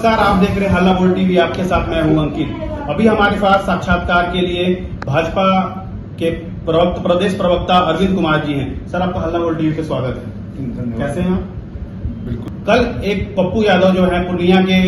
नमस्कार, आप देख रहे हैं हल्ला बोल टीवी। आपके साथ मैं हूं अंकित। अभी हमारे पास साक्षात्कार के लिए भाजपा के प्रदेश प्रवक्ता अरविंद कुमार जी हैं। सर, आपका हल्ला बोल टीवी पे स्वागत है। कैसे हैं आप? बिल्कुल। कल एक पप्पू यादव जो है पूर्णिया के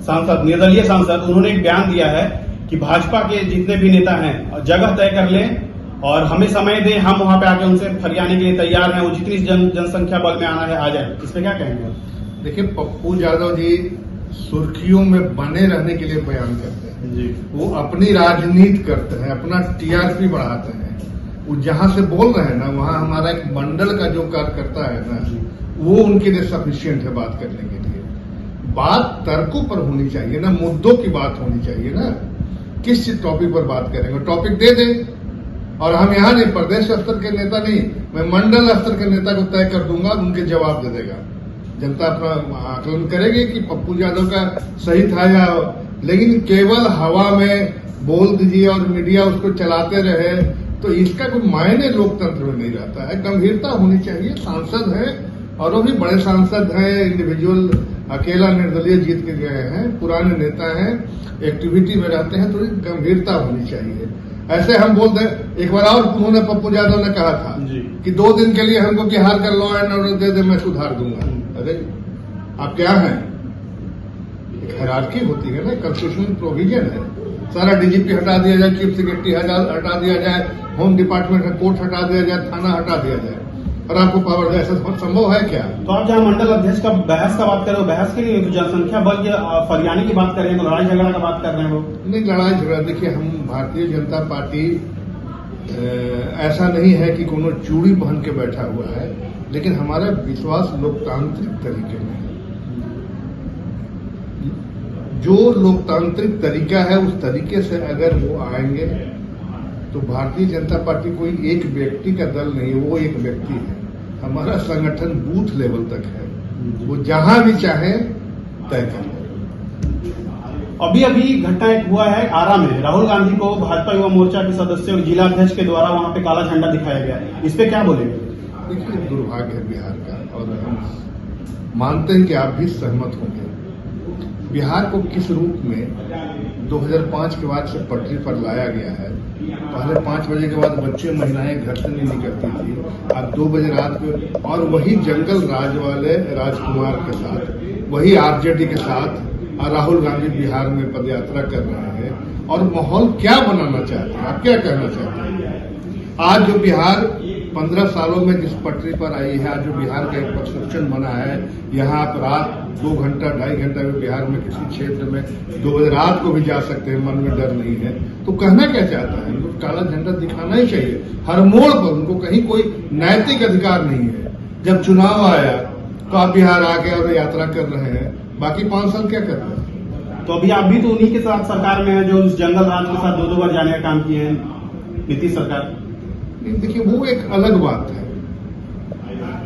सांसद, निर्दलीय सांसद, उन्होंने एक बयान दिया है कि भाजपा के जितने भी नेता हैं जगह तय कर लें और हमें समय दें, हम वहां पे आके उनसे फरियाने के लिए तैयार हैं। वो जितनी जनसंख्या बल में आना है आ जाए। इस पे क्या कहेंगे आप? देखिए, पप्पू यादव जी सुर्खियों में बने रहने के लिए बयान करते हैं जी। वो अपनी राजनीति करते हैं, अपना टीआरपी बढ़ाते हैं। वो जहां से बोल रहे हैं ना, वहां हमारा एक मंडल का जो कार्यकर्ता है ना, वो उनके लिए सफिशियंट है बात करने के लिए। बात तर्कों पर होनी चाहिए ना, मुद्दों की बात होनी चाहिए ना। किस टॉपिक पर बात करेंगे, टॉपिक दे दे। और हम यहाँ नहीं, प्रदेश स्तर के नेता नहीं, मैं मंडल स्तर के नेता को तय कर दूंगा, उनके जवाब दे देगा। जनता अपना आकलन करेगी कि पप्पू यादव का सही था या, लेकिन केवल हवा में बोल दीजिए और मीडिया उसको चलाते रहे तो इसका कोई मायने लोकतंत्र में नहीं रहता है। गंभीरता होनी चाहिए। सांसद है और वो भी बड़े सांसद हैं, इंडिविजुअल अकेला निर्दलीय जीत के गए हैं, पुराने नेता हैं, एक्टिविटी में रहते हैं, थोड़ी गंभीरता होनी चाहिए। ऐसे हम बोल दें, एक बार और उन्होंने पप्पू यादव ने कहा था कि 2 दिन के लिए हमको बिहार का लॉ एंड ऑर्डर दे दे, मैं सुधार दूंगा। अरे आप क्या हैं? एक हायरार्की होती है ना, कॉन्स्टिट्यूशनल प्रोविजन है। सारा डीजीपी हटा दिया जाए, चीफ सेक्रेटरी हटा दिया जाए, होम डिपार्टमेंट का कोर्ट हटा दिया जाए, थाना हटा दिया जाए और आपको पावर दे, ऐसा संभव है क्या? तो आप जहां मंडल अध्यक्ष का बहस का बात कर रहे हो, बहस के लिए जनसंख्या बल के फरियाने की बात कर रहे हैं, तो लड़ाई झगड़ा का बात कर रहे हैं वो? नहीं, लड़ाई झगड़ा देखिए, हम भारतीय जनता पार्टी ऐसा नहीं है कि कोनो चूड़ी पहन के बैठा हुआ है, लेकिन हमारा विश्वास लोकतांत्रिक तरीके में है। जो लोकतांत्रिक तरीका है उस तरीके से अगर वो आएंगे तो भारतीय जनता पार्टी कोई एक व्यक्ति का दल नहीं, वो एक व्यक्ति है। हमारा संगठन बूथ लेवल तक है, वो जहां भी चाहे तय कर ले। अभी घटना एक हुआ है आरा में, राहुल गांधी को भाजपा युवा मोर्चा के सदस्य और जिला अध्यक्ष के द्वारा वहां पे काला झंडा दिखाया गया। इस पे क्या बोलेंगे? देखिए, दुर्भाग्य है बिहार का, और हम मानते हैं कि आप भी सहमत होंगे। बिहार को किस रूप में 2005 के बाद से पटरी पर लाया गया है। पहले 5 बजे के बाद बच्चे महिलाएं घर से नहीं निकलती थी, अब 2 बजे रात को, और वही जंगल राज वाले राजकुमार के साथ, वही आरजेडी के साथ राहुल गांधी बिहार में पदयात्रा कर रहे हैं। और माहौल क्या बनाना चाहते हैं, आप क्या कहना चाहते हैं? आज जो बिहार 15 सालों में जिस पटरी पर आई है, आज जो बिहार का एक परसेप्शन बना है, यहाँ आप रात 2 घंटा 2.5 घंटा में बिहार में किसी क्षेत्र में 2 बजे रात को भी जा सकते हैं, मन में डर नहीं है। तो कहना क्या चाहता है? उनको काला झंडा दिखाना ही चाहिए हर मोड़ पर। उनको कहीं कोई नैतिक अधिकार नहीं है। जब चुनाव आया तो आप बिहार आके और यात्रा कर रहे हैं, बाकी 5 साल क्या कर रहे हैं? तो अभी आप भी तो उन्हीं के साथ सरकार में है जो उस जंगल राज के साथ 2 बार जाने का काम किए हैं, नीतीश सरकार। देखिए, वो एक अलग बात है।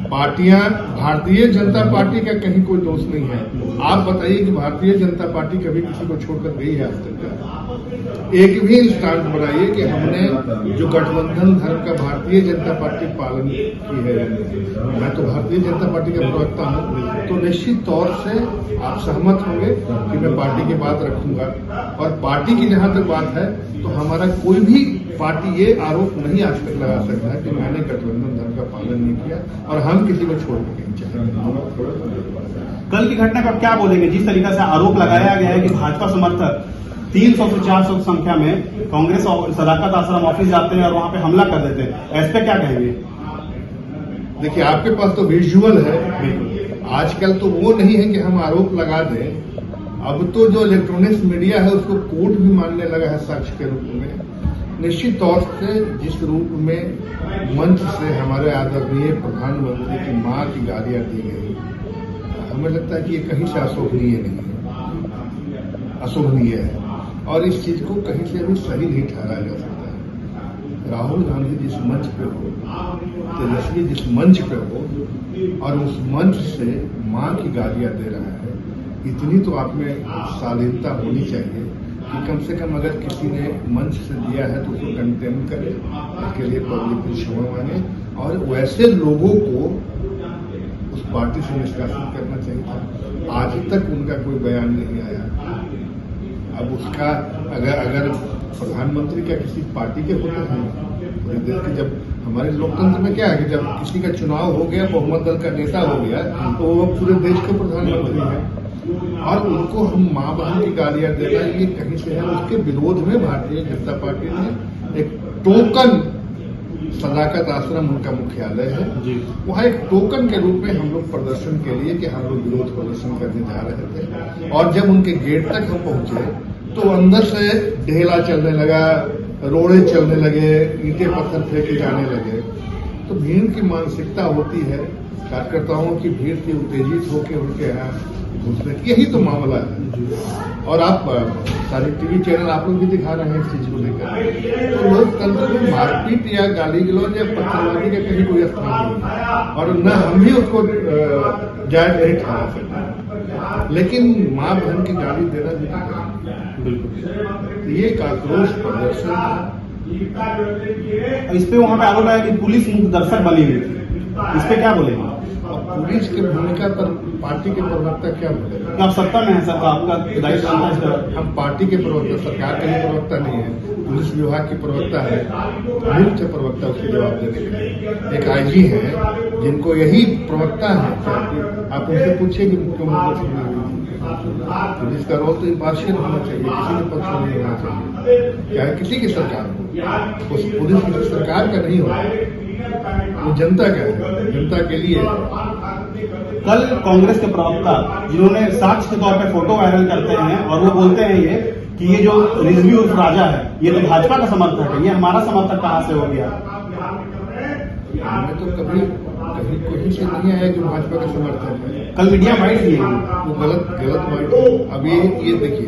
पार्टियां, भारतीय जनता पार्टी का कहीं कोई दोष नहीं है। आप बताइए कि भारतीय जनता पार्टी कभी किसी को छोड़कर गई है आज तक? एक भी इंस्टांट बनाइए कि हमने जो गठबंधन धर्म का भारतीय जनता पार्टी पालन की है। मैं तो भारतीय जनता पार्टी का प्रवक्ता हूं, तो निश्चित तौर से आप सहमत होंगे कि मैं पार्टी की बात रखूंगा। और पार्टी की जहां तक बात है, तो हमारा कोई भी पार्टी ये आरोप नहीं आज तक लगा सकता है कि मैंने गठबंधन धर्म का पालन नहीं किया और हम किसी को छोड़ के नहीं चाहेंगे। कल की घटना पर क्या बोलेंगे? जिस तरीके से आरोप लगाया गया है कि भाजपा समर्थक 300 से 400 की संख्या में कांग्रेस और सदाकत आश्रम ऑफिस जाते हैं और वहां पे हमला कर देते हैं, ऐसे पे क्या कहेंगे? देखिए, आपके पास तो विजुअल है। आजकल तो वो नहीं है कि हम आरोप लगा दें। अब तो जो इलेक्ट्रॉनिक्स मीडिया है उसको कोर्ट भी मानने लगा है साक्ष्य के रूप में। निश्चित तौर से जिस रूप में मंच से हमारे आदरणीय प्रधानमंत्री की मां की गालियां दी गई, हमें लगता है कि ये कहीं से अशोभनीय नहीं है, अशोभनीय है। और इस चीज को कहीं से भी सही नहीं ठहराया जा सकता है। राहुल गांधी जिस मंच पे हो, तेजस्वी जिस मंच पे हो, और उस मंच से मां की गालियां दे रहा है, इतनी तो आप में शालीनता होनी चाहिए कि कम से कम अगर किसी ने मंच से दिया है तो उसको कंटेम करे, उसके लिए पब्लिक क्षमा मांगे, और वैसे लोगों को उस पार्टी से निष्कासित करना चाहिए था। आज तक उनका कोई बयान नहीं आया। अब उसका अगर प्रधानमंत्री क्या किसी पार्टी के होते हैं पूरे देश के, जब हमारे लोकतंत्र में क्या है कि जब किसी का चुनाव हो गया, बहुमत दल का नेता हो गया, तो वो पूरे देश के प्रधानमंत्री है और उनको हम माँ बहन की गालियां देना ये कहीं से है। उसके विरोध में भारतीय जनता पार्टी ने एक टोकन, सदाकत आश्रम उनका मुख्यालय है, वहाँ एक टोकन के रूप में हम लोग प्रदर्शन के लिए कि हम लोग विरोध प्रदर्शन करने जा रहे थे और जब उनके गेट तक हम पहुंचे तो अंदर से ढेला चलने लगा, रोड़े चलने लगे, ईंटें पत्थर फेंके जाने लगे। तो भीड़ की मानसिकता होती है, कार्यकर्ताओं की भीड़ की उत्तेजित होकर उनके यहाँ घुसने की, यही तो मामला है। और आप सारे टीवी चैनल आप लोग भी दिखा रहे हैं इस चीज को लेकर। तो लोकतंत्र में मारपीट या गाली गलौज या पत्थरबाजी का कहीं कोई स्थान नहीं है और न हम भी उसको जायज नहीं ठहरा सकते, लेकिन माँ बहन की गाली देना भी बिल्कुल ये एक आक्रोश प्रदर्शन है। इस पे वहाँ पे आरोप है कि पुलिस मुख्य दर्शक बनी हुई थी, इस पे क्या बोलेंगे? और पुलिस की भूमिका पर पार्टी के प्रवक्ता क्या बोलेगा? आप सत्ता में है सर, तो आपका दायित्व बनता है। हम पार्टी के प्रवक्ता, सरकार के लिए प्रवक्ता नहीं है, पुलिस विभाग के प्रवक्ता है, मुख्य प्रवक्ता उसके जवाब देने के लिए एक आईजी है जिनको यही प्रवक्ता है। आप उनसे पूछिए कि मुख्यमंत्री पुलिस का रोल तो इम्पार्शियल होना चाहिए, किसी के पक्ष में नहीं होना चाहिए, चाहे किसी की सरकार हो। उस पुलिस की सरकार का नहीं होगा, वो जनता का है, जनता के लिए। कल कांग्रेस के प्रवक्ता जिन्होंने साक्ष्य के तौर पे फोटो वायरल करते हैं और वो बोलते हैं ये कि ये जो रिजवी उर्फ राजा है ये तो भाजपा का समर्थक है, ये हमारा समर्थक कहाँ से हो गया? हमें तो कभी कोई से नहीं आया जो भाजपा का समर्थक है। कल मीडिया बाइट दिए वो गलत बाइट। अब ये देखिए,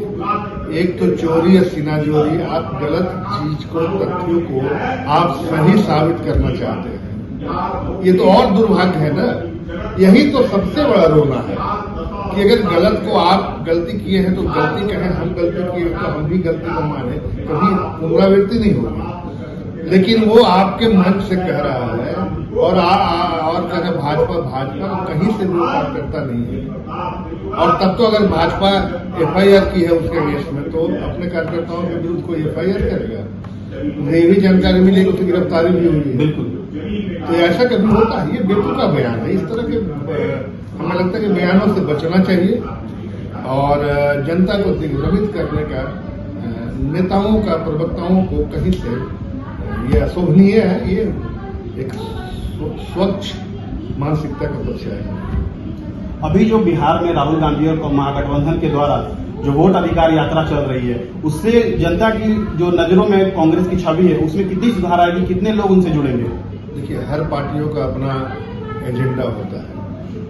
एक तो चोरी या सिनाजोरी, आप गलत चीज को, तथ्यों को आप सही साबित करना चाहते हैं, ये तो और दुर्भाग्य है ना। यही तो सबसे बड़ा रोना है कि अगर गलत को आप गलती किए हैं तो गलती कहें, हम गलती किए तो हम भी गलती को माने, कभी पुनरावृत्ति नहीं होगी। लेकिन वो आपके मन से कह रहा है और कहे भाजपा कहीं से भी कार्यकर्ता नहीं है। और तब तो अगर भाजपा एफआईआर की है उसके केस में तो अपने कार्यकर्ताओं के विरुद्ध कोई एफआईआर करेगा। ये भी जानकारी मिली, उसकी गिरफ्तारी भी हुई। बिल्कुल, तो ऐसा कभी होता है? ये बेतुका बयान है। इस तरह के हमें लगता है कि बयानों से बचना चाहिए और जनता को दिग्भ्रमित करने का नेताओं का, प्रवक्ताओं को कहीं से ये अशोभनीय है। ये एक स्वच्छ मानसिकता का परिचय है। अभी जो बिहार में राहुल गांधी और महागठबंधन के द्वारा जो वोट अधिकार यात्रा चल रही है, उससे जनता की जो नजरों में कांग्रेस की छवि है उसमें कितनी सुधार आएगी, कितने लोग उनसे जुड़ेंगे? देखिए, हर पार्टियों का अपना एजेंडा होता है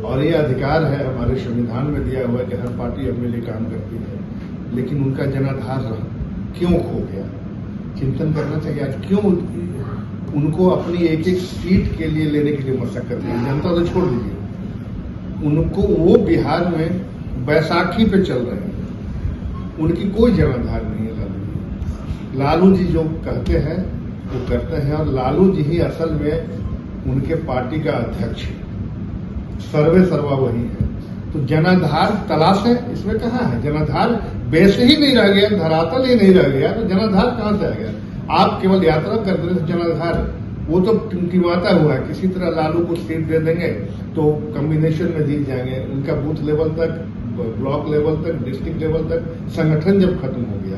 और ये अधिकार है हमारे संविधान में दिया हुआ है कि हर पार्टी अपने लिए काम करती है, लेकिन उनका जनाधार क्यों खो गया, चिंतन करना चाहिए। आज क्यों उनको अपनी एक एक सीट के लिए लेने के लिए मशक्कत है? जनता तो छोड़ दीजिए, उनको वो बिहार में बैसाखी पे चल रहे हैं, उनकी कोई जनाधार नहीं है। लालू जी जो कहते हैं वो करते हैं और लालू जी ही असल में उनके पार्टी का अध्यक्ष है, सर्वे सर्वा वही है। तो जनाधार तलाश है, इसमें कहाँ है जनाधार? बेस ही नहीं रह गया, धरातल ही नहीं रह गया, तो जनाधार कहाँ से आ गया? आप केवल यात्रा कर रहे थे, जनाधार वो तो टिमटिमाता हुआ है। किसी तरह लालू को सीट दे देंगे तो कॉम्बिनेशन में जीत जाएंगे। उनका बूथ लेवल तक, ब्लॉक लेवल तक, डिस्ट्रिक्ट लेवल तक संगठन जब खत्म हो गया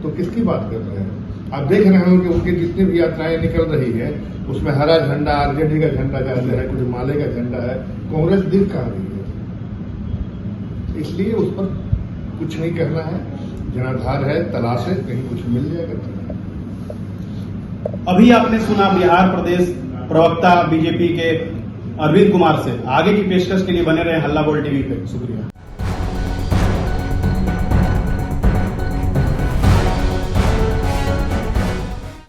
तो किसकी बात कर रहे हैं? आप देख रहे हो कि उनकी जितनी भी यात्राएं निकल रही है उसमें हरा झंडा, आरजेडी का झंडा जाते हैं, कुछ माले का झंडा है, कांग्रेस दिख कहाँ रही है? इसलिए उस पर कुछ नहीं करना है, जनाधार है, तलाश है, कहीं कुछ मिल जाएगा। अभी आपने सुना बिहार प्रदेश प्रवक्ता बीजेपी के अरविंद कुमार से। आगे की पेशकश के लिए बने रहे हल्ला बोल टीवी पे। शुक्रिया।